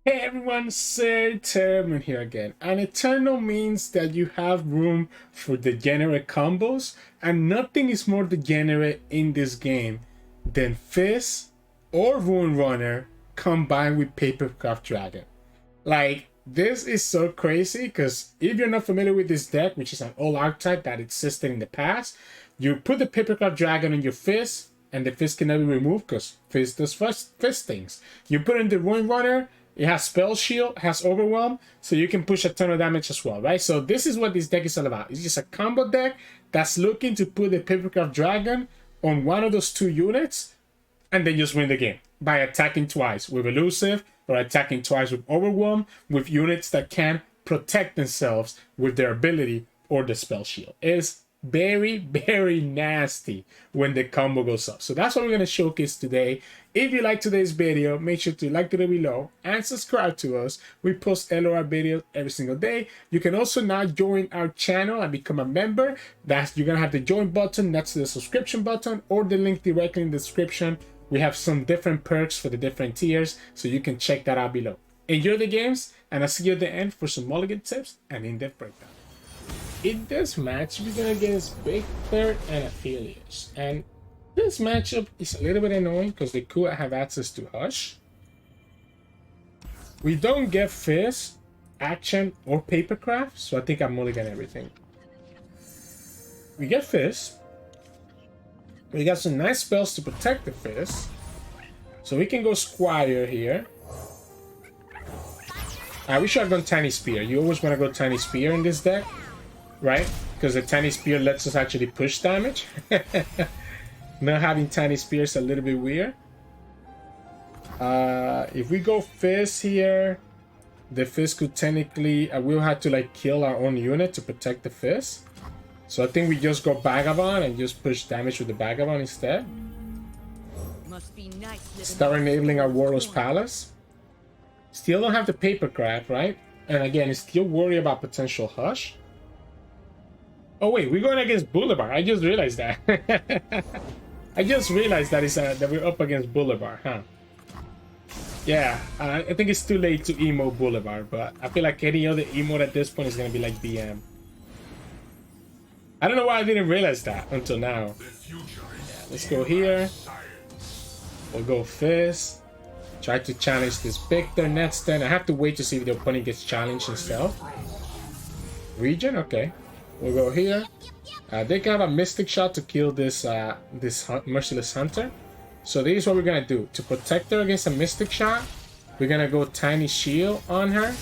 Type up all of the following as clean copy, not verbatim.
Hey everyone, Sirturmund here again. An Eternal means that you have room for degenerate combos, and nothing is more degenerate in this game than Fizz or Rune Runner combined with Papercraft Dragon. Like, this is so crazy because if you're not familiar with this deck, which is an old archetype that existed in the past, you put the Papercraft Dragon on your Fizz, and the Fizz can never be removed because Fizz does Fizz things. You put in the Rune Runner, it has Spell Shield, has Overwhelm, so you can push a ton of damage as well, right? So this is what this deck is all about. It's just a combo deck that's looking to put the Papercraft Dragon on one of those two units and then just win the game by attacking twice with Elusive or attacking twice with Overwhelm with units that can protect themselves with their ability or the Spell Shield. It's very, very nasty when the combo goes up. So that's what we're going to showcase today. If you like today's video, make sure to like the video below and subscribe to us. We post LOR videos every single day. You can also now join our channel and become a member. You're going to have the join button next to the subscription button or the link directly in the description. We have some different perks for the different tiers, so you can check that out below. Enjoy the games, and I'll see you at the end for some mulligan tips and in-depth breakdown. In this match, we're going against Viktor and Aphelios. And this matchup is a little bit annoying because they could have access to Hush. We don't get Fizz, Action, or Papercraft, so I think I'm mulligan everything. We get Fizz. We got some nice spells to protect the Fizz. So we can go Squire here. We should have gone Tiny Spear. You always want to go Tiny Spear in this deck, right? Because the Tiny Spear lets us actually push damage. Not having Tiny Spear is a little bit weird. If we go Fizz here, the Fizz could technically... we'll have to like kill our own unit to protect the Fizz. So I think we just go Vagabond and just push damage with the Vagabond instead. Must be nice. Start enabling our Warlord's Palace. Still don't have the Papercraft, right? And again, still worry about potential Hush. Oh wait, we're going against Boulevard. I just realized that. I just realized that that we're up against Boulevard, huh? Yeah, I think it's too late to emo Boulevard, but I feel like any other emote at this point is gonna be like BM. I don't know why I didn't realize that until now. Yeah, let's go here. We'll go Fizz. Try to challenge this Viktor next turn. I have to wait to see if the opponent gets challenged himself. Region, okay. We'll go here. They can have a Mystic Shot to kill this Merciless Hunter. So this is what we're gonna do. To protect her against a Mystic Shot, we're gonna go Tiny Shield on her.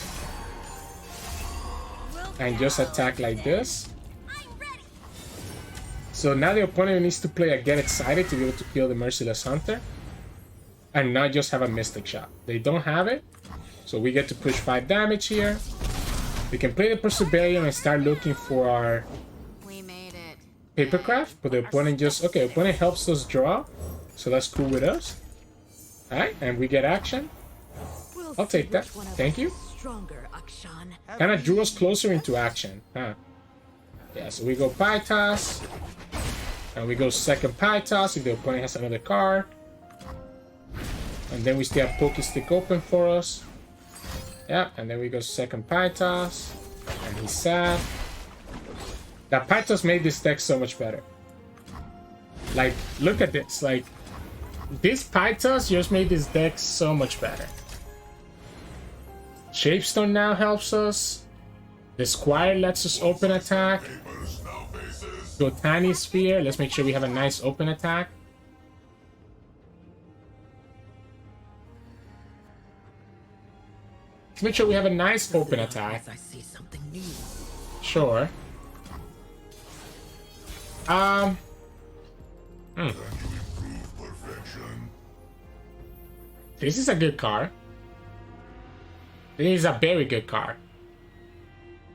And just attack like this. So now the opponent needs to play a Get Excited to be able to kill the Merciless Hunter. And not just have a Mystic Shot. They don't have it. So we get to push 5 damage here. We can play the Perseverium and start looking for our Papercraft. But the opponent just... Okay, opponent helps us draw. So that's cool with us. Alright, and we get action. I'll take that. Thank you. Kind of drew us closer into action. Huh. Yeah, so we go Pie Toss. And we go second Pie Toss if the opponent has another card. And then we still have Pokestick open for us. Yeah, and then we go second Pie Toss. And he's sad. That Pie Toss made this deck so much better. Like, look at this. Like, this Pie Toss just made this deck so much better. Shapestone now helps us. The Squire lets us open attack. Go Tiny Spear. Let's make sure we have a nice open attack. Let's make sure we have a nice open attack. Sure. This is a good card. This is a very good card.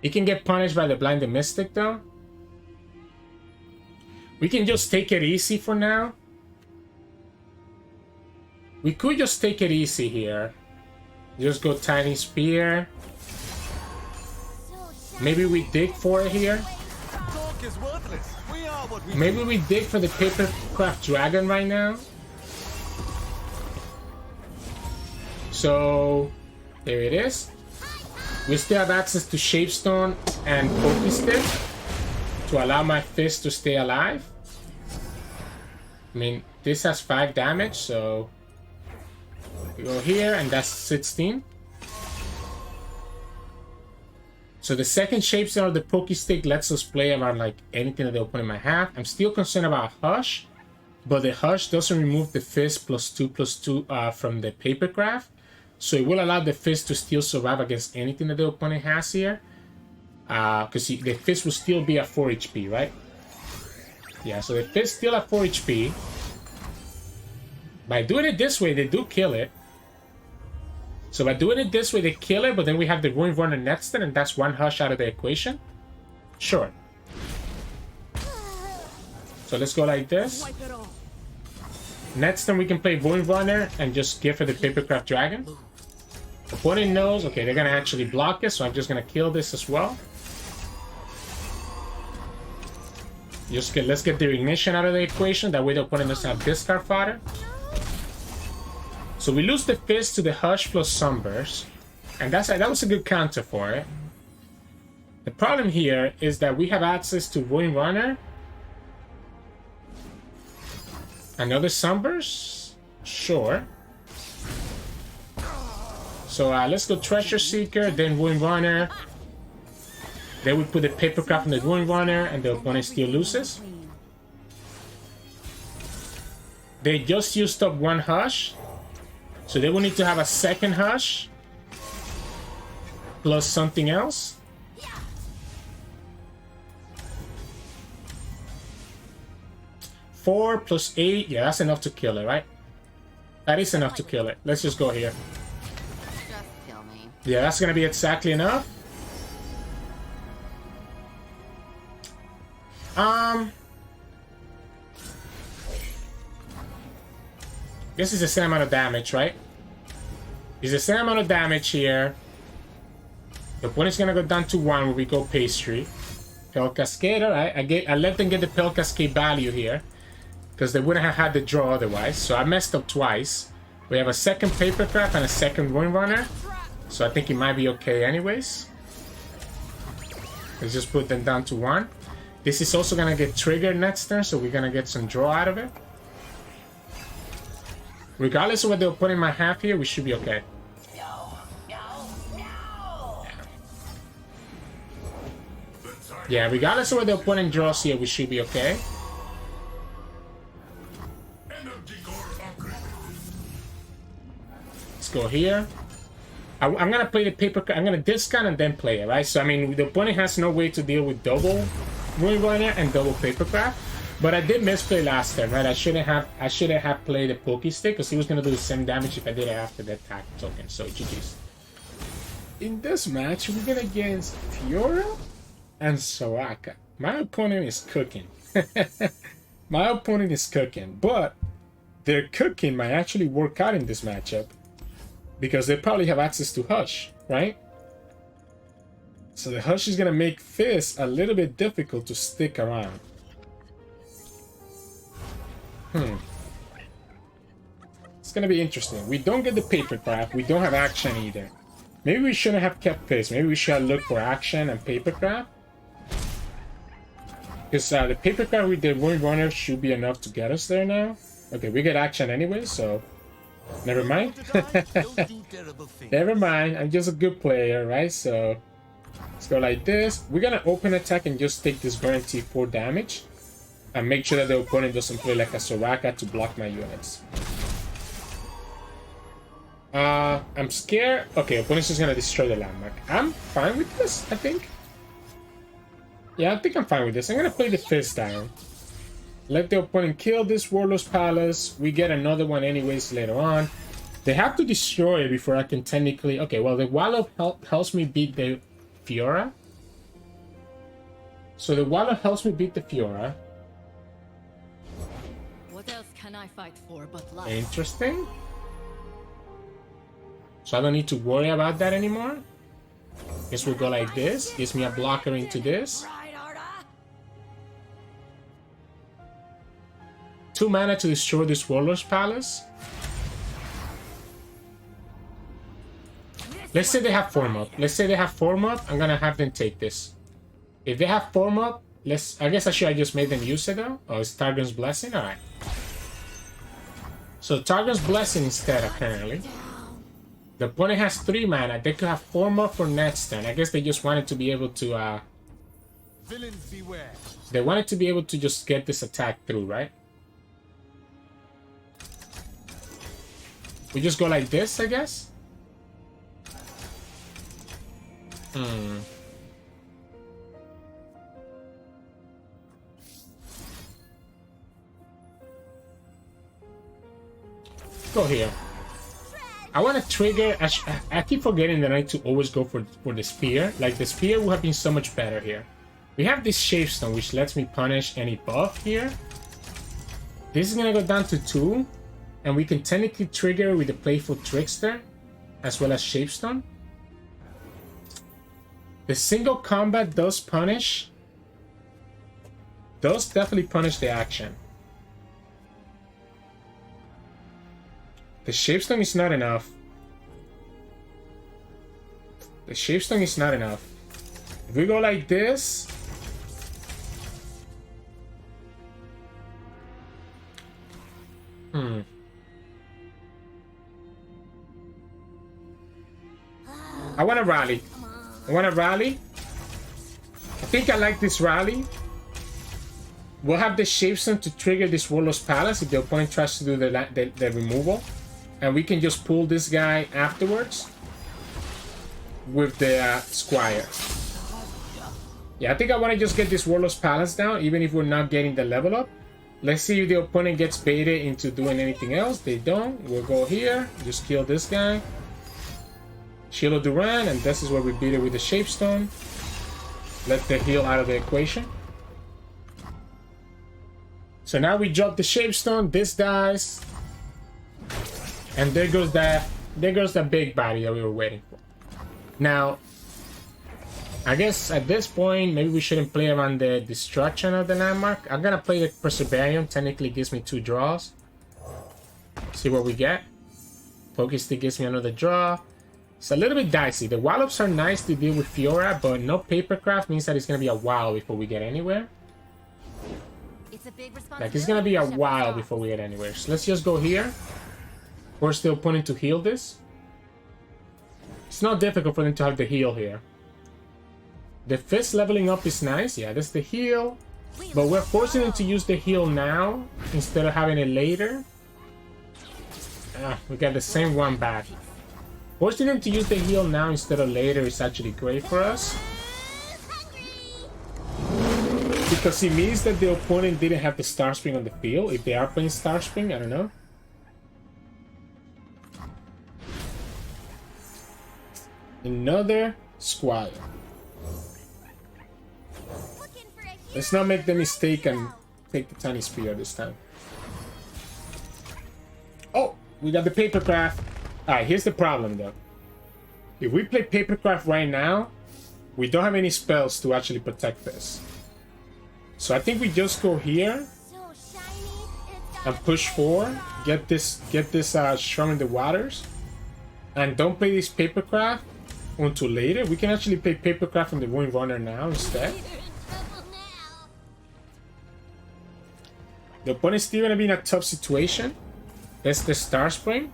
It can get punished by the Blinded Mystic though. We can just take it easy for now. We could just take it easy here. Just go Tiny Spear. Maybe we dig for it here. Maybe we dig for the Papercraft Dragon right now. So There it is. We still have access to Shapestone and Pokestick to allow my Fizz to stay alive. I mean, this has 5 damage, so we go here, and that's 16. So the second Shapestone of the Pokestick lets us play around like anything that the opponent might have. I'm still concerned about Hush, but the Hush doesn't remove the Fizz +2/+2 from the Papercraft. So it will allow the Fizz to still survive against anything that the opponent has here. Because the Fizz will still be at 4 HP, right? Yeah, so the Fizz still at 4 HP. By doing it this way, they do kill it. So by doing it this way, they kill it, but then we have the Ruin Runner next turn, and that's 1 Hush out of the equation. Sure. So let's go like this. Next turn, we can play Ruin Runner and just give her the Papercraft Dragon. Opponent knows, okay, they're gonna actually block it, so I'm just gonna kill this as well. Let's get the Ignition out of the equation, that way the opponent doesn't have discard fodder. So we lose the Fizz to the Hush plus Sunburst, and that was a good counter for it. The problem here is that we have access to Ruin Runner. Another Sunburst? Sure. So let's go Treasure Seeker, then Ruin Runner. Then we put the Papercraft on the Ruin Runner, and the opponent still loses. They just used up 1 Hush, so they will need to have a second Hush plus something else. Four plus 8, yeah, that's enough to kill it, right? That is enough to kill it. Let's just go here. Just kill me. Yeah, that's gonna be exactly enough. This is the same amount of damage, right? It's the same amount of damage here. The opponent's gonna go down to 1 where we go Pastry. Pale Cascade, alright. I let them get the Pale Cascade value here, because they wouldn't have had the draw otherwise. So I messed up twice. We have a second Papercraft and a second Ruin Runner. So I think it might be okay anyways. Let's just put them down to 1. This is also gonna get triggered next turn, so we're gonna get some draw out of it. Regardless of what the opponent might have here, we should be okay. Yeah, regardless of what the opponent draws here, we should be okay. Let's go here. I'm gonna play the Papercraft. I'm gonna discount and then play it, right? So I mean, the opponent has no way to deal with double Ruin Runner and double Papercraft. But I did misplay last time, right? I shouldn't have played the Pokestick, because he was gonna do the same damage if I did it after the attack token. So GG's. In this match, we're gonna against Fiora and Soraka. My opponent is cooking. My opponent is cooking, but their cooking might actually work out in this matchup, because they probably have access to Hush, right? So the Hush is gonna make Fizz a little bit difficult to stick around. It's gonna be interesting. We don't get the Papercraft. We don't have action either. Maybe we shouldn't have kept Fizz. Maybe we should have looked for action and Papercraft. Because the Papercraft with the Ruin Runner should be enough to get us there now. Okay, we get action anyway, so never mind. Never mind. I'm just a good player, right? So let's go like this. We're gonna open attack and just take this guaranteed 4 damage. And make sure that the opponent doesn't play like a Soraka to block my units. I'm scared. Okay, opponent's just gonna destroy the landmark. I'm fine with this, I think. Yeah, I think I'm fine with this. I'm gonna play the Fizz down. Let the opponent kill this Warlord's Palace. We get another one anyways later on. They have to destroy it before I can technically... Okay, well, the Wallow helps me beat the Fiora. So the Wallow helps me beat the Fiora. What else can I fight for but life? Interesting. So I don't need to worry about that anymore. Guess we'll go like this. Gives me a blocker into this. 2 mana to destroy this Warlord's Palace. Let's say they have form up. Let's say they have form up. I'm gonna have them take this. If they have form up, I guess I should have just made them use it though. Oh, it's Targon's Blessing? Alright. So Targon's Blessing instead, apparently. The opponent has 3 mana. They could have form up for next turn. I guess they just wanted to be able to Villains beware. they wanted to be able to just get this attack through, right? We just go like this, I guess? Go here. I want to trigger. I keep forgetting that I need to always go for the spear. Like, the spear would have been so much better here. We have this Shapestone, which lets me punish any buff here. This is going to go down to 2. And we can technically trigger with the Playful Trickster, as well as Shapestone. The single combat does punish. Does definitely punish the action. The Shapestone is not enough. The Shapestone is not enough. If we go like this... I want to rally. I want to rally. I think I like this rally. We'll have the Shapestone to trigger this Warlord's Palace if the opponent tries to do the removal. And we can just pull this guy afterwards with the Squire. Yeah, I think I want to just get this Warlord's Palace down, even if we're not getting the level up. Let's see if the opponent gets baited into doing anything else. They don't. We'll go here. Just kill this guy. Shield of Duran, and this is where we beat it with the Shapestone. Let the heal out of the equation. So now we drop the Shapestone. This dies. And there goes that big body that we were waiting for. Now, I guess at this point, maybe we shouldn't play around the destruction of the landmark. I'm gonna play the Perseverance. Technically gives me 2 draws. See what we get. Focus Stick gives me another draw. It's a little bit dicey. The Wallops are nice to deal with Fiora, but no Papercraft means that it's gonna be a while before we get anywhere. Like, it's gonna be a while before we get anywhere. So let's just go here. Force the opponent to heal this. It's not difficult for them to have the heal here. The Fizz leveling up is nice. Yeah, that's the heal. But we're forcing them to use the heal now instead of having it later. We got the same one back. Forcing them to use the heal now instead of later is actually great for us. Because it means that the opponent didn't have the Star Spring on the field. If they are playing Star Spring, I don't know. Another Squire. Let's not make the mistake and take the Tiny Spear this time. Oh, we got the Papercraft. Alright, here's the problem though. If we play Papercraft right now, we don't have any spells to actually protect this. So I think we just go here and push 4. Get this Shroud in the Waters. And don't play this Papercraft until later. We can actually play Papercraft on the Ruin Runner now instead. The opponent's still gonna be in a tough situation. That's the Star Spring.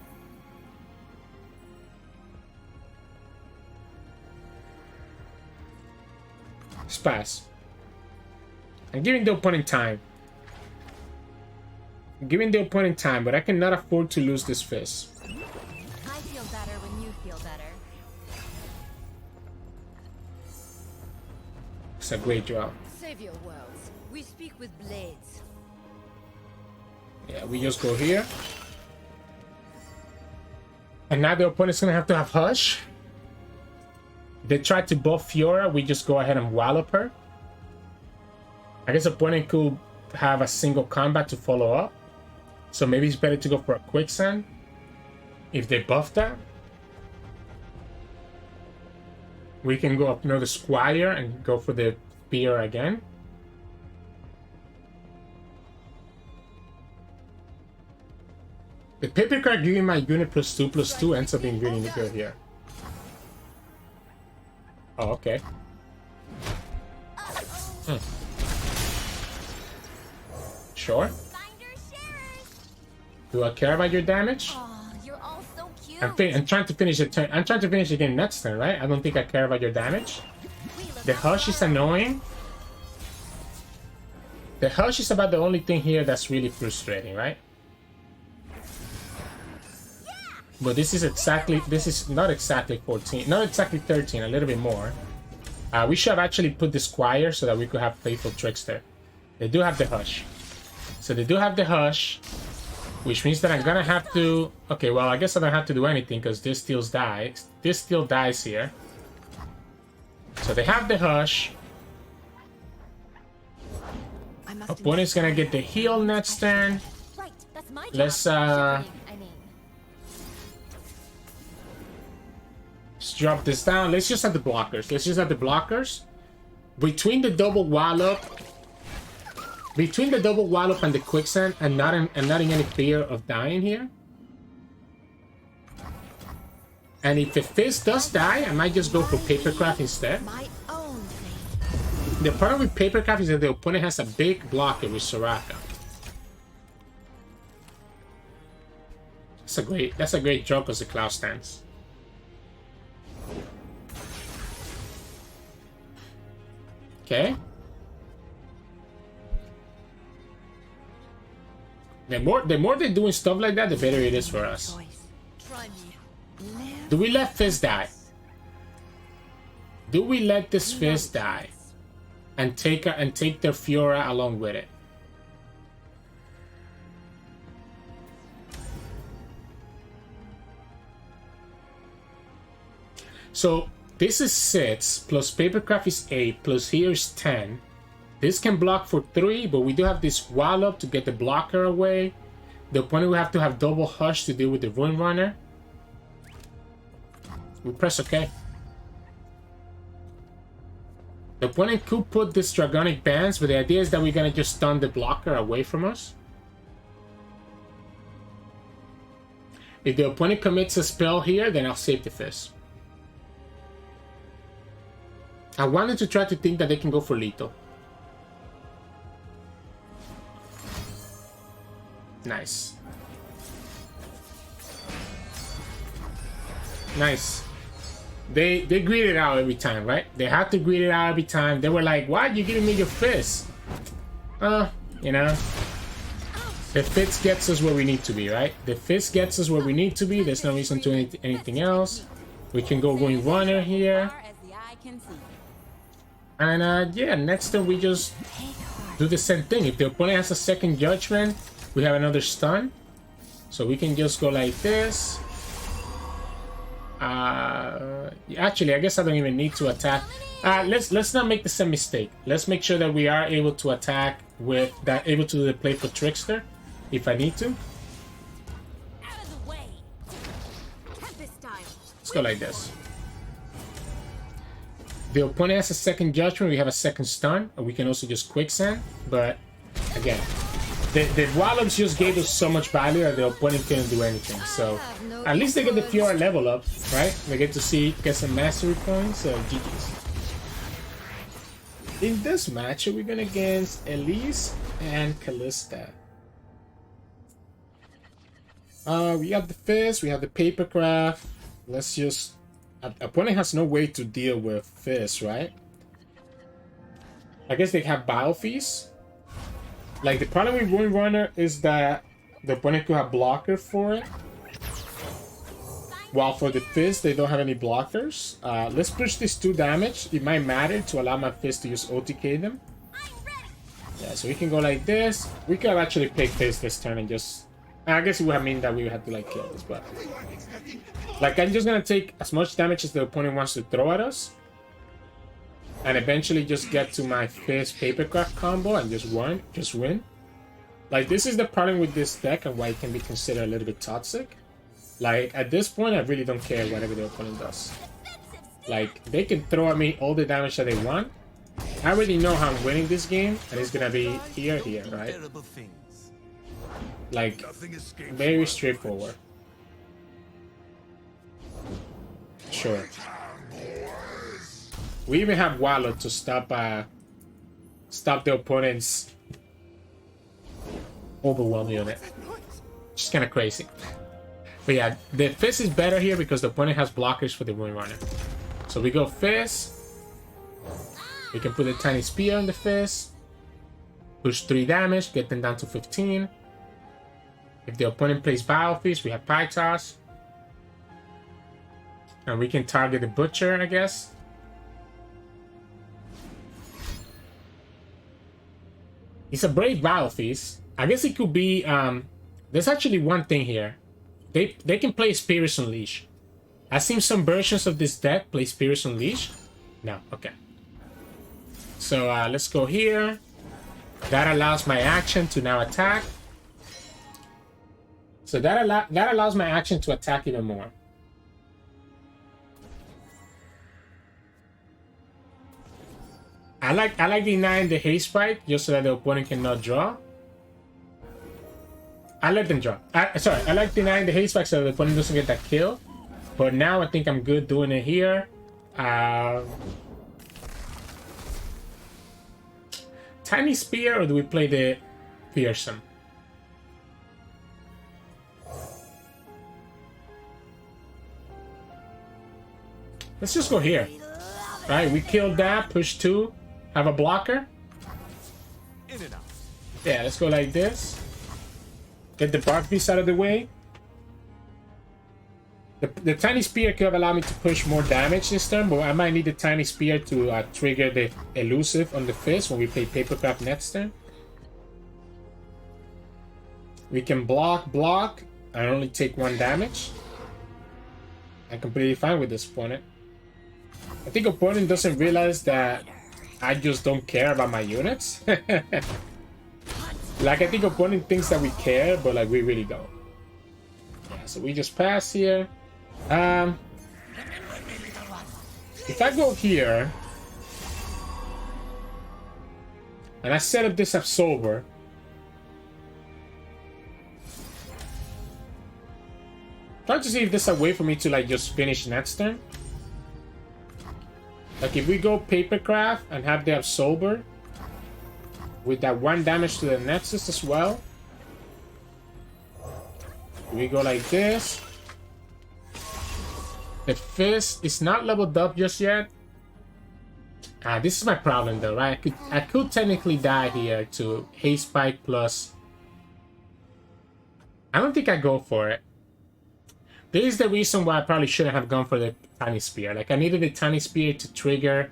Pass. I'm giving the opponent time. I'm giving the opponent time, but I cannot afford to lose this Fizz. I feel better when you feel better. It's a great draw. Save your worlds. We speak with blades. Yeah, we just go here. And now the opponent's gonna have to have Hush. They tried to buff Fiora, we just go ahead and wallop her. I guess the opponent could have a single combat to follow up. So maybe it's better to go for a Quicksand if they buff that. We can go up another Squire and go for the Spear again. The Papercraft giving my unit +2/+2 ends up being really good here. Oh, okay. Hmm. Sure. Do I care about your damage? Oh, you're all so cute. I'm trying to finish the turn. I'm trying to finish the game next turn, right? I don't think I care about your damage. The hush is annoying. The hush is about the only thing here that's really frustrating, right? But this is not exactly 14, not exactly 13, a little bit more. We should have actually put the Squire so that we could have Playful Trickster. They do have the hush. So they do have the hush, which means that I'm gonna have to... Okay, well, I guess I don't have to do anything because this still dies. This still dies here. So they have the hush. Opponent's gonna get the heal next turn. Right, that's my job. Let's drop this down. Let's just have the blockers. Let's just have the blockers. Between the double wallop and the quicksand, and not in any fear of dying here. And if the Fizz does die, I might just go for Papercraft instead. My own thing. The problem with Papercraft is that the opponent has a big blocker with Soraka. That's a great draw because the Cloud Stance. Okay. The more they're doing stuff like that, the better it is for us. Try me. Do we let Fizz die? Do we let this Fizz die? And take their Fiora along with it? So this is 6 plus Papercraft is 8 plus here is 10. This can block for 3, but we do have this wallop to get the blocker away. The opponent will have to have double hush to deal with the Rune Runner. We press OK. The opponent could put this Dragonic Bands, but the idea is that we're gonna just stun the blocker away from us. If the opponent commits a spell here, then I'll save the Fizz. I wanted to try to think that they can go for lethal. Nice. Nice. They greed it out every time, right? They have to greed it out every time. They were like, why are you giving me your Fizz? You know. The Fizz gets us where we need to be, right? The Fizz gets us where we need to be. There's no reason to do anything else. We can go Rune Runner here. And yeah, next turn we just do the same thing. If the opponent has a second Judgment, we have another stun. So we can just go like this. Actually, I guess I don't even need to attack. Let's not make the same mistake. Let's make sure that we are able to attack with that, able to do the Playful Trickster if I need to. Let's go like this. The opponent has a second Judgment, we have a second stun, and we can also just Quicksand, but again, the Wallops just gave us so much value that the opponent couldn't do anything, so at least they get the Fiora level up, right? They get to get some mastery points, so GG's. In this match, we're going against Elise and Kalista. We have the Fizz, we have the Papercraft. Let's just... Opponent has no way to deal with Fizz, right? I guess they have Biofeast. Like, the problem with Rune Runner is that the opponent could have blocker for it. While for the Fizz, they don't have any blockers. Let's push this 2 damage. It might matter to allow my Fizz to use OTK them. Yeah, so we can go like this. We could have actually played Fizz this turn and just... I guess it would have mean that we would have to, like, kill this, but... Like, I'm just gonna take as much damage as the opponent wants to throw at us. And eventually just get to my Fizz Papercraft combo and just win. Like, this is the problem with this deck and why it can be considered a little bit toxic. Like, at this point, I really don't care whatever the opponent does. Like, they can throw at me all the damage that they want. I already know how I'm winning this game, and it's gonna be here, right? Like, very straightforward. Sure. We even have Wallow to stop the opponent's overwhelm unit. Just kind of crazy. But yeah, the Fizz is better here because the opponent has blockers for the Rune Runner. So we go Fizz. We can put a tiny spear on the Fizz. Push 3 damage, get them down to 15. If the opponent plays Biofeast, we have Pytos. And we can target the Butcher, I guess. It's a Brave Biofeast. I guess it could be... there's actually one thing here. They can play Spirits Unleash. I've seen some versions of this deck play Spirits Unleash. No, okay. So let's go here. That allows my action to now attack. So that allows my action to attack even more. I like denying the haste spike just so that the opponent cannot draw. I let them draw. I like denying the haste spike so that the opponent doesn't get that kill. But now I think I'm good doing it here. Tiny Spear, or do we play the Fearsome? Let's just go here. Right, we killed that, push 2, have a blocker. Yeah, let's go like this. Get the Bark Beast out of the way. The Tiny Spear could allow me to push more damage this turn, but I might need the Tiny Spear to trigger the Elusive on the Fizz when we play Papercraft next turn. We can block, and only take 1 damage. I'm completely fine with this opponent. I think opponent doesn't realize that I just don't care about my units. Like, I think opponent thinks that we care, but like we really don't. Yeah, so we just pass here. If I go here and I set up this Absolver, try to see if there's a way for me to like just finish next turn. Like if we go Papercraft and have the Absolver with that 1 damage to the Nexus as well. We go like this. The Fizz is not leveled up just yet. This is my problem though, right? I could technically die here to Haste Spike plus... I don't think I go for it. This is the reason why I probably shouldn't have gone for the Tiny Spear. Like I needed the Tiny Spear to trigger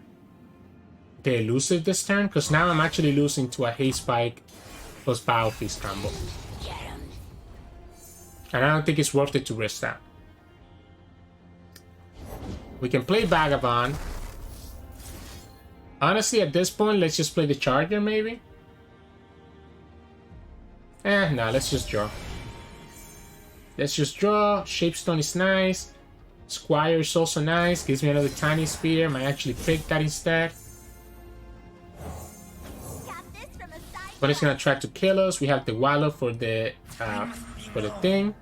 the Elusive this turn, because now I'm actually losing to a Haste Spike plus Biofeast combo. And I don't think it's worth it to risk that. We can play Vagabond. Honestly, at this point, let's just play the Charger, maybe? No, let's just draw. Let's just draw. Shapestone is nice. Squire is also nice. Gives me another Tiny Spear. Might actually pick that instead. But it's gonna try to kill us. We have the Wallow for the thing.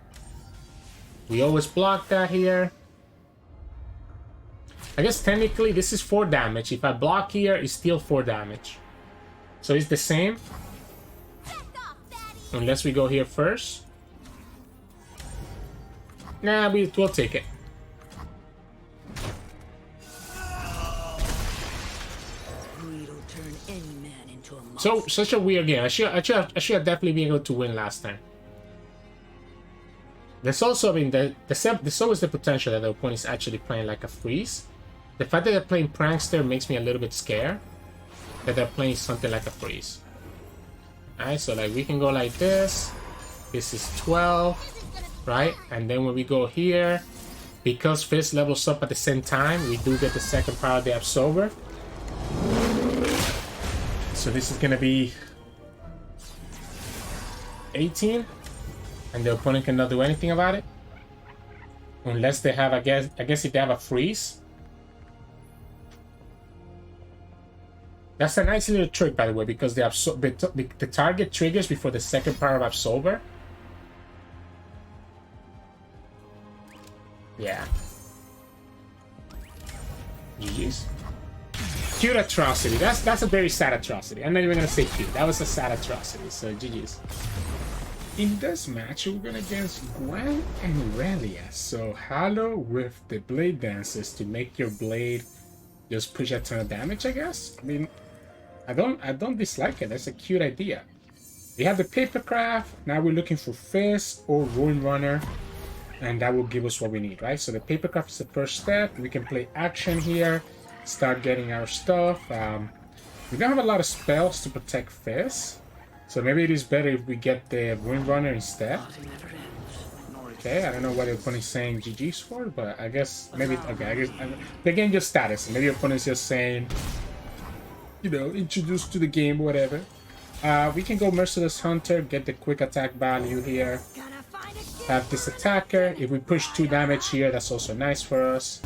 We always block that here. I guess technically this is 4 damage. If I block here, it's still 4 damage. So it's the same. Unless we go here first. Nah, we'll take it. So, such a weird game. I should have definitely been able to win last time. There's also, I mean, there's always the potential that the opponent is actually playing like a freeze. The fact that they're playing Prankster makes me a little bit scared that they're playing something like a freeze. Alright, so like we can go like this. This is 12, right? And then when we go here, because Fizz levels up at the same time, we do get the second power of the Absolver. So this is gonna be 18, and the opponent cannot do anything about it, unless they have, I guess if they have a freeze. That's a nice little trick, by the way, because the target triggers before the second power of Absolver. Yeah. GG's. Cute atrocity. That's a very sad atrocity. I'm not even gonna say cute. That was a sad atrocity. So GG's. In this match, we're going against Gwen and Irelia. So Halo with the blade dances to make your blade just push a ton of damage, I guess. I mean, I don't dislike it. That's a cute idea. We have the Papercraft. Now we're looking for Fizz or Ruin Runner, and that will give us what we need, right? So the Papercraft is the first step. We can play action here, start getting our stuff. We don't have a lot of spells to protect Fizz. So maybe it is better if we get the Ruin Runner instead. Okay, I don't know what the opponent is saying GG's for, but I guess maybe, okay, I guess the game just status. Maybe the opponent is just saying, you know, introduced to the game, whatever. We can go Merciless Hunter, get the quick attack value here. Have this attacker. If we push 2 damage here, that's also nice for us.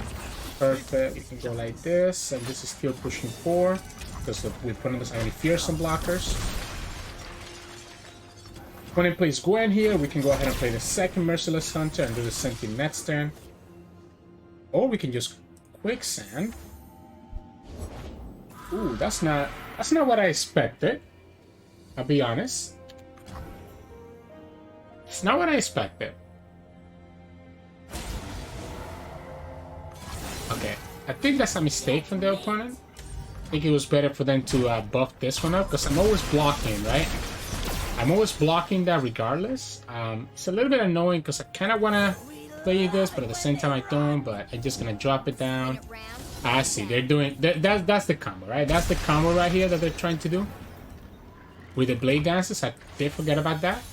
Perfect. We can go like this, and this is still pushing 4 because the opponent doesn't have any fearsome blockers. Opponent plays Gwen here. We can go ahead and play the second Merciless Hunter and do the same thing next turn. Or we can just Quicksand. Ooh, that's not what I expected. I'll be honest. It's not what I expected. Okay, I think that's a mistake from the opponent. I think it was better for them to buff this one up because I'm always blocking, right? I'm always blocking that regardless. It's a little bit annoying because I kind of want to play this, but at the same time I don't, but I'm just going to drop it down. I see, they're doing... That's the combo, right? That's the combo right here that they're trying to do. With the blade dances, I did forget about that.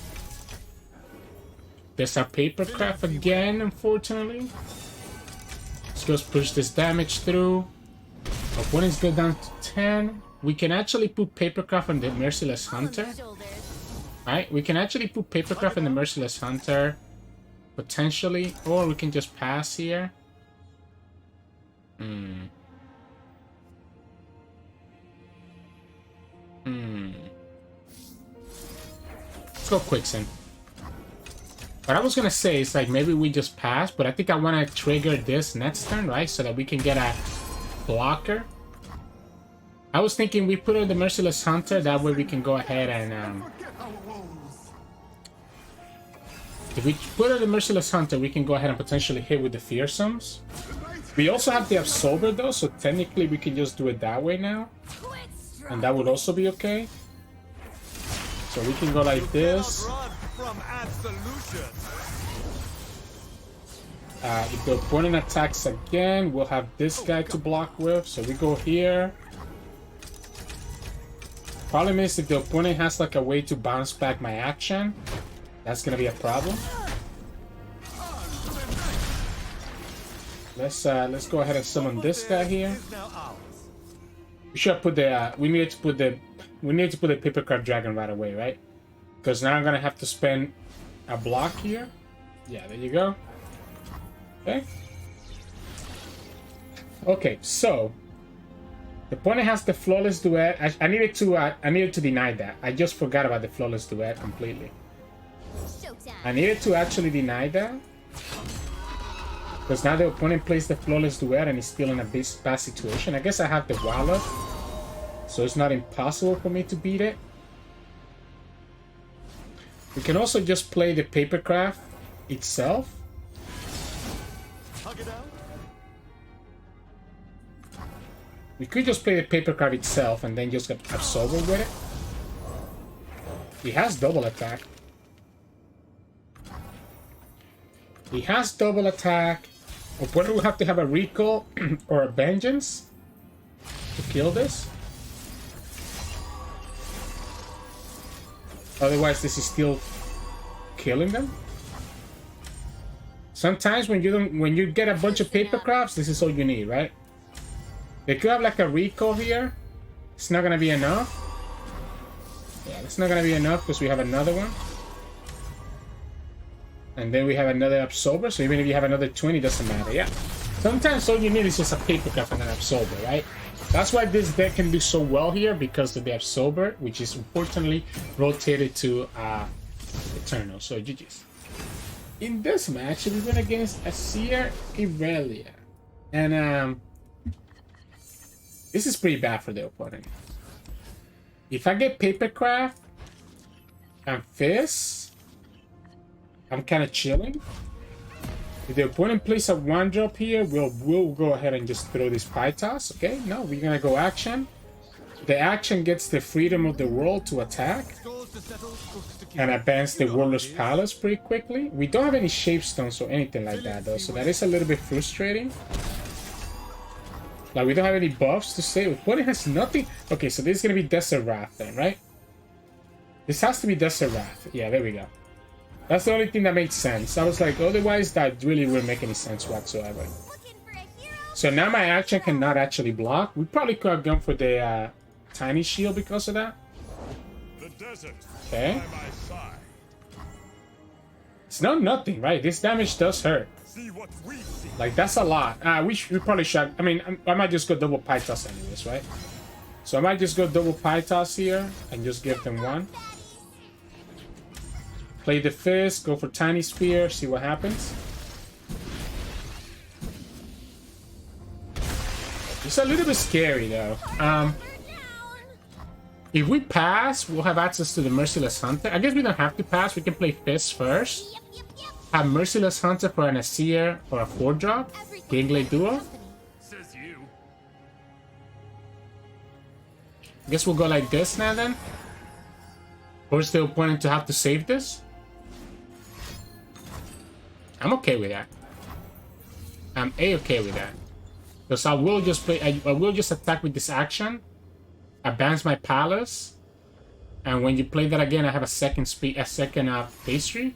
There's our Papercraft again, unfortunately. Let's just push this damage through. Opponents go down to 10. We can actually put Papercraft on the Merciless Hunter. Right, we can actually put Papercraft in the Merciless Hunter, potentially, or we can just pass here. Let's go Quicksand. What I was gonna say is like maybe we just pass, but I think I want to trigger this next turn, right, so that we can get a blocker. I was thinking we put on the Merciless Hunter, that way we can go ahead and if we put on the Merciless Hunter, we can go ahead and potentially hit with the Fearsomes. We also have the Absolver though, so technically we can just do it that way now. And that would also be okay. So we can go like this. If the opponent attacks again, we'll have this guy to block with. So we go here. Problem is if the opponent has like a way to bounce back my action, that's gonna be a problem. Let's go ahead and summon this guy here. We should put the we need to put the Papercraft Dragon right away, right? Because now I'm gonna have to spend a block here. Yeah, there you go. Okay. Okay, so the opponent has the Flawless Duet. I needed to deny that. I just forgot about the Flawless Duet completely. I needed to actually deny that. Because now the opponent plays the Flawless Duet and is still in a bad situation. I guess I have the Wallop, so it's not impossible for me to beat it. We can also just play the Papercraft itself. We could just play the Papercraft itself and then just get Absolver with it. He has double attack. He has double attack. Opponent will have to have a recall or a vengeance to kill this. Otherwise, this is still killing them. Sometimes when you get a bunch of Papercrafts, this is all you need, right? They could have like a recall here. It's not gonna be enough. Yeah, it's not gonna be enough because we have another one. And then we have another Absolver, so even if you have another 20, it doesn't matter, yeah. Sometimes all you need is just a Papercraft and an Absolver, right? That's why this deck can do so well here, because of the Absolver, which is unfortunately rotated to Eternal, so GG's. In this match, we went against Azir Irelia. And This is pretty bad for the opponent. If I get Papercraft and Fizz, I'm kind of chilling. If the opponent plays a 1-drop here, we'll go ahead and just throw this Pie Toss. Okay, no, we're gonna go action. The action gets the freedom of the world to attack and advance the Warlord's Palace pretty quickly. We don't have any Shapestones or anything like that though, so that is a little bit frustrating. Like, we don't have any buffs to say. Opponent has nothing. Okay, so this is gonna be Desert Wrath then, right? This has to be Desert Wrath. Yeah, there we go. That's the only thing that makes sense. I was like, otherwise that really wouldn't make any sense whatsoever. So now my action cannot actually block. We probably could have gone for the tiny shield because of that. Okay. It's not nothing, right? This damage does hurt. Like, that's a lot. We probably should. I mean, I might just go double Pie Toss anyways, right? So I might just go double Pie Toss here and just give them one. Play the Fizz, go for Tiny Spear, see what happens. It's a little bit scary though. If we pass, we'll have access to the Merciless Hunter. I guess we don't have to pass. We can play Fizz first. Have Merciless Hunter for an Azir or a 4-drop. Gingley duo. I guess we'll go like this now then. Force the opponent to have to save this. I'm okay with that. I'm A-okay with that. Because I will just play. I will just attack with this action. Advance my palace. And when you play that again, I have a second pastry.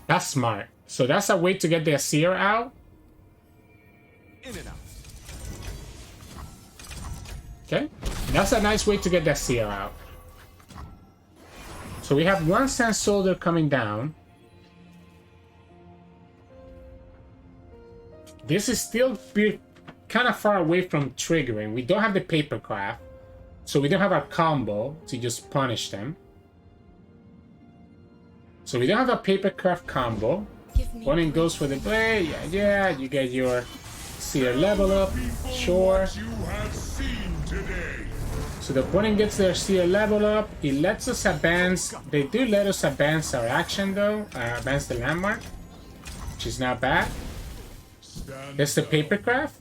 That's smart. So that's a way to get the Azir out. In and out. Okay. That's a nice way to get the Azir out. So we have one Sand Soldier coming down. This is still kind of far away from triggering. We don't have the Papercraft. So we don't have our combo to just punish them. So we don't have a Papercraft combo. Opponent goes for the blade. Yeah, you get your Seer level up. Sure. So the opponent gets their Seer level up. It lets us advance. They do let us advance our action though. Advance the landmark. Which is not bad. That's the Papercraft.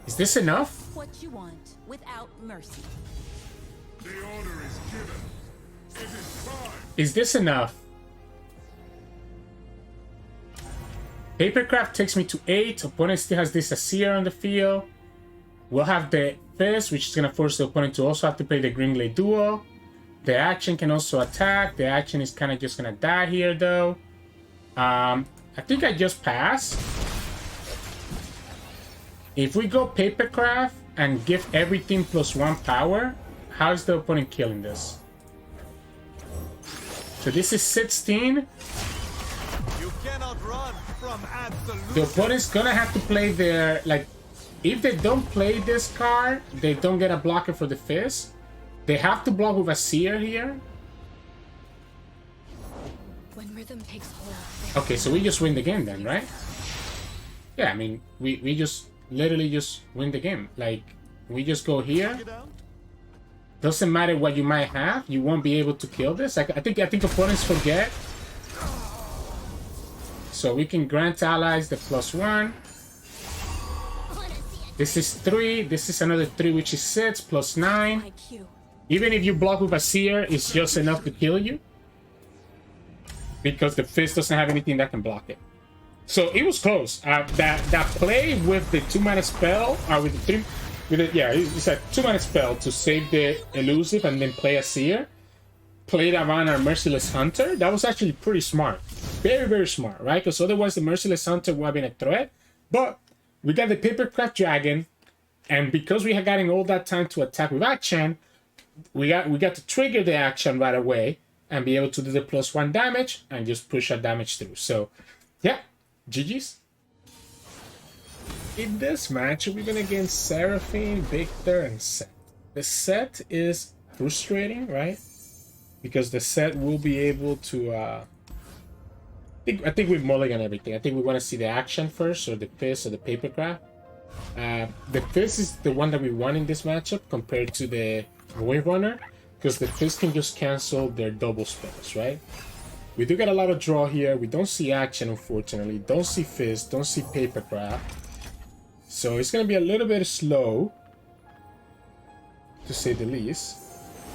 Is this enough? What you want without mercy. The order is given. It is time. Is this enough? Papercraft takes me to 8. Opponent still has this Azir on the field. We'll have the Fizz, which is going to force the opponent to also have to play the Gringley duo. The action can also attack. The action is kind of just going to die here, though. I think I just pass. If we go Papercraft and give everything +1 power, how is the opponent killing this? So this is 16. You cannot run from absolute. The opponent's gonna have to play their, like, if they don't play this card, they don't get a blocker for the Fizz. They have to block with a Seer here. When rhythm takes hold. Okay, so we just win the game then, right? Yeah, I mean, we just literally just win the game. Like, we just go here. Doesn't matter what you might have, you won't be able to kill this. I think opponents forget. So we can grant allies the +1. This is 3. This is another 3, which is 6 +9. IQ. Even if you block with a Seer, it's just enough to kill you. Because the Fizz doesn't have anything that can block it. So it was close. That play with the 2-mana spell, with the 3, it's a 2-mana spell to save the elusive and then play a Seer. Played around our Merciless Hunter. That was actually pretty smart. Very, very smart, right? Because otherwise the Merciless Hunter would have been a threat. But we got the Papercraft Dragon, and because we had gotten all that time to attack with action, we got to trigger the action right away and be able to do the +1 damage and just push our damage through. So, yeah. GG's. In this match, we're going against Seraphine, Viktor, and Sett. The Sett is frustrating, right? Because the Sett will be able to I think we mulligan everything. I think we want to see the action first, or the Fizz, or the Papercraft. The Fizz is the one that we won in this matchup compared to the Windrunner, because the Fizz can just cancel their double spells, right? We do get a lot of draw here. We don't see action, unfortunately. Don't see Fizz, don't see Papercraft. So it's going to be a little bit slow, to say the least.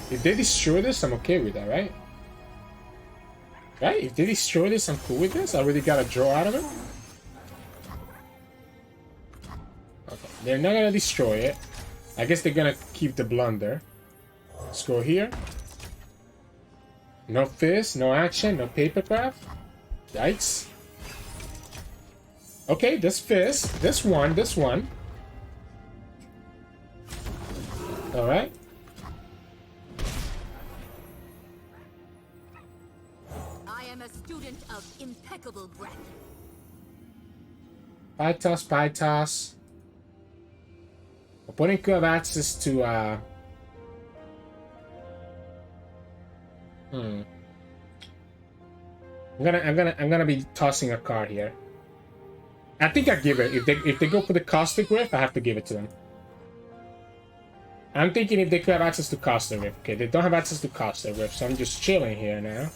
If they destroy this, I'm okay with that, right? Right? If they destroy this, I'm cool with this. I already got a draw out of it. Okay, they're not gonna destroy it. I guess they're gonna keep the blunder. Let's go here. No Fizz, no action, no Papercraft. Yikes. Okay, this Fizz. This one. Alright. I am a student of impeccable breath. Pie toss. Opponent could have access to I'm gonna be tossing a card here. I think I give it. If they go for the Caustic Rift, I have to give it to them. I'm thinking if they could have access to Caustic Rift. Okay, they don't have access to Caustic Rift, so I'm just chilling here now.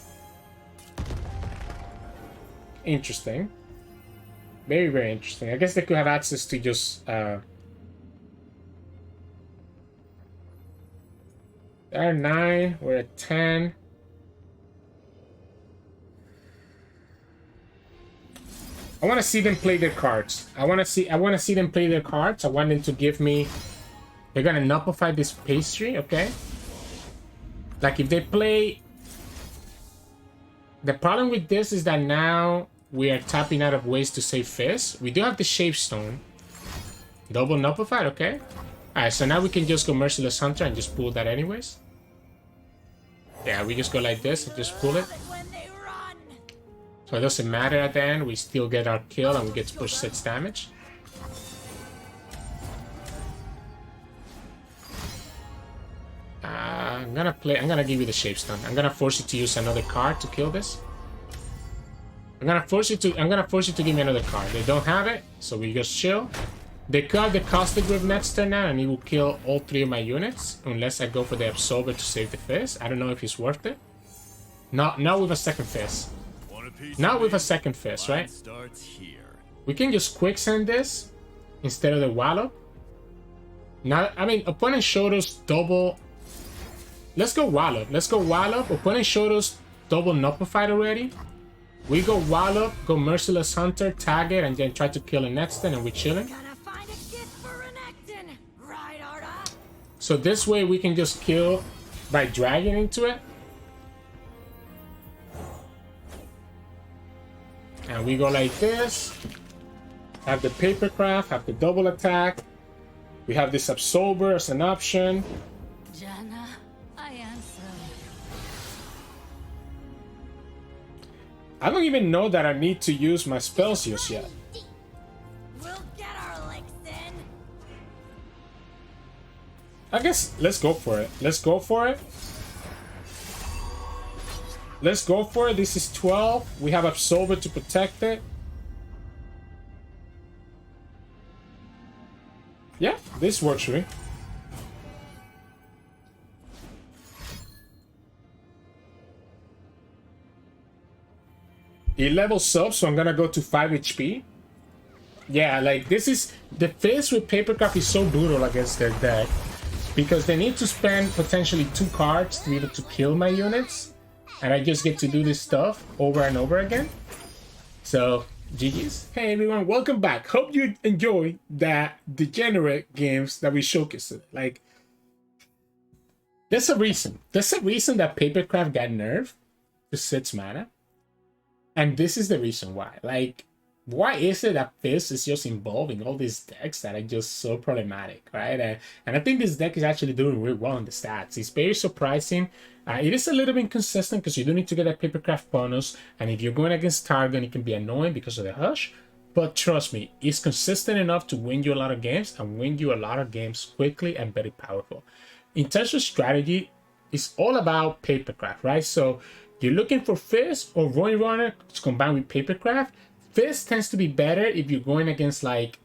Interesting. Very, very interesting. I guess they could have access to just they're 9, we're at 10. I want to see them play their cards. I want to see them play their cards. I want them to give me. They're gonna nullify this pastry, okay? Like if they play. The problem with this is that now we are tapping out of ways to save Fizz. We do have the Shapestone. Double nullified, okay? Alright, so now we can just go Merciless Hunter and just pull that anyways. Yeah, we just go like this and just pull it. So it doesn't matter at the end, we still get our kill and we get to push 6 damage. I'm gonna give you the Shapestone. I'm gonna force you to use another card to kill this. I'm gonna force you to give me another card. They don't have it, so we just chill. They cut the Caustic Rift next turn now, and he will kill all 3 of my units, unless I go for the Absolver to save the Fizz. I don't know if it's worth it. Not with a second Fizz. Not with a second Fizz, right? We can just quicksand this instead of the Wallop. Now, I mean, opponent showed us double. Let's go Wallop. Let's go Wallop. Opponent showed us double nullified already. We go Wallop, go Merciless Hunter, tag it, and then try to kill it next turn, and we're chilling. So this way we can just kill by dragging into it. And we go like this. Have the Papercraft, have the double attack. We have this Absolver as an option. Jana, I answer. I don't even know that I need to use my spells just yet. We'll get our licks in. I guess let's go for it. Let's go for it. Let's go for it. This is 12. We have Absolver to protect it. Yeah, this works for me. He levels up, so I'm gonna go to 5 HP. Yeah, like this is the Fizz with Papercraft is so brutal against their deck because they need to spend potentially 2 cards to be able to kill my units, and I just get to do this stuff over and over again. So GG's. Hey everyone, welcome back. Hope you enjoy that degenerate games that we showcased. Like, there's a reason. There's a reason that Papercraft got nerfed to 6 mana. And this is the reason why. Like, why is it that Fizz is just involved in all these decks that are just so problematic, right? And I think this deck is actually doing really well in the stats. It's very surprising. It is a little bit inconsistent because you do need to get that Papercraft bonus. And if you're going against Targon, it can be annoying because of the Hush. But trust me, it's consistent enough to win you a lot of games and win you a lot of games quickly and very powerful. In terms of strategy, it's all about Papercraft, right? So you're looking for Fizz or Roy Runner combined with Papercraft, Fizz tends to be better if you're going against like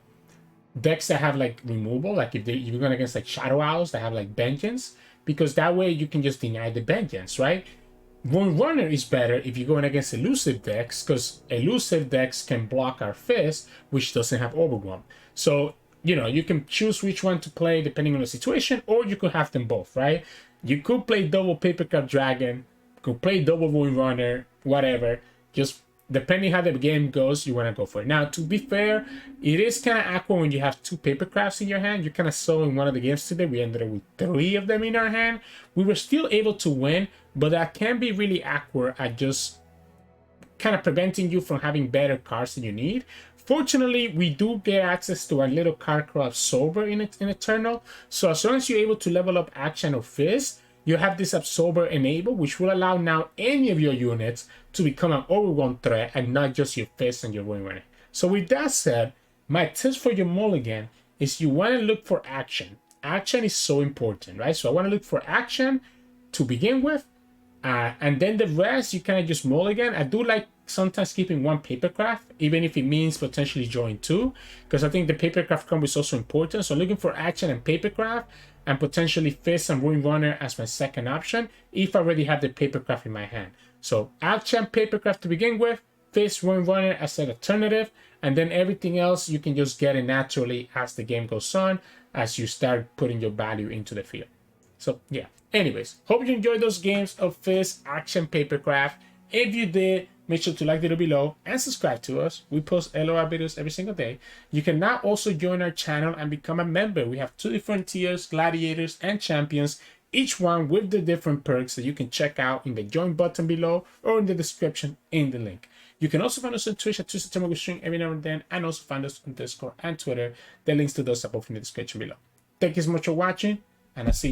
decks that have like removal, like if you're going against like Shadow Owls that have like Vengeance, because that way you can just deny the Vengeance, right? Roy Runner is better if you're going against elusive decks, because elusive decks can block our Fizz, which doesn't have Overwhelm. So, you know, you can choose which one to play depending on the situation, or you could have them both, right? You could play double Papercraft Dragon, could play double Roy Runner, whatever. Just depending how the game goes, you want to go for it. Now, to be fair, it is kind of awkward when you have 2 Papercrafts in your hand. You kind of saw in one of the games today, we ended up with 3 of them in our hand. We were still able to win, but that can be really awkward at just kind of preventing you from having better cards than you need. Fortunately, we do get access to a little card called Absorber in Eternal. So as long as you're able to level up Action or Fizz, you have this Absorber enabled, which will allow now any of your units to become an overwhelm threat and not just your Fizz and your Roy Runner. So with that said, my tips for your mulligan is you want to look for action. Action is so important, right? So I want to look for action to begin with, and then the rest you kind of just mulligan. I do like sometimes keeping 1 Papercraft, even if it means potentially drawing 2, because I think the Papercraft combo is also important. So looking for action and Papercraft, and potentially Fizz and Roy Runner as my second option if I already have the Papercraft in my hand. So action, Papercraft to begin with, Fizz, Roy Runner as an alternative, and then everything else you can just get it naturally as the game goes on, as you start putting your value into the field. So yeah, anyways, hope you enjoyed those games of Fizz, Action, Papercraft. If you did, make sure to like the video below and subscribe to us. We post LOR videos every single day. You can now also join our channel and become a member. We have 2 different tiers, Gladiators and Champions, each one with the different perks that you can check out in the join button below or in the description in the link. You can also find us on Twitch at Sirturmund. We stream every now and then, and also find us on Discord and Twitter. The links to those are both in the description below. Thank you so much for watching, and I'll see you.